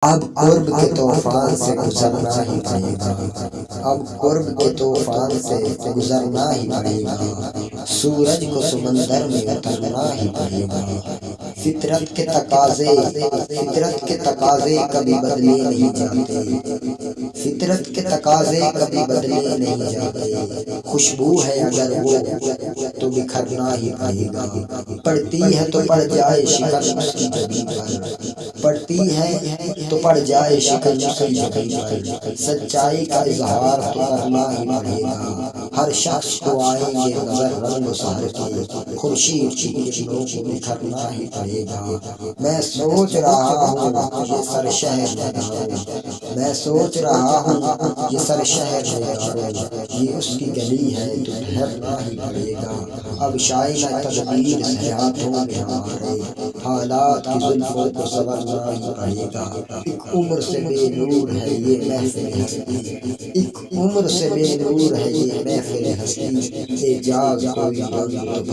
اب قرب کے طوفان سے گزرنا ہی پڑے گا، اب قرب کے طوفان سے گزرنا ہی پڑے گا، سورج کو سمندر میں اترنا ہی پڑے گا۔ فطرت کے تقاضے، فطرت کے تقاضے کبھی بدلے نہیں جاتے، فطرت کے تقاضے کبھی بدلے نہیں جاتے، خوشبو ہے اگر وہ تو بکھرنا ہی پڑے گا، پڑتی ہے تو پڑ جائے شکن اس کی جبیں پر، پڑتی ہے تو پڑ جائے شکن اس کی جبیں پر، سچائی کا اظہار تو کرنا ہی پڑے گا، ہر شخص کو آئیں گے نظر رنگ و سحر کے، خورشید کی کرنوں کو بکھرنا ہی پڑے گا۔ میں سوچ رہا ہوں یہ سر شہر نگاروں، میں سوچ رہا ہوں یہ سر شہر نگاروں، یہ اس کی گلی ہے تو ٹھہرنا ہی پڑے گا، اب شائنہ تدبیر سے ہاتھوں میں ہمارے، حالات کی زلفوں کو سنورنا ہی پڑے گا، ایک عمر سے بے نور ہے یہ محفل ہستی، ایک عمر سے بے نور ہے یہ محفل ہستی، اعجاز کوئی رنگ تو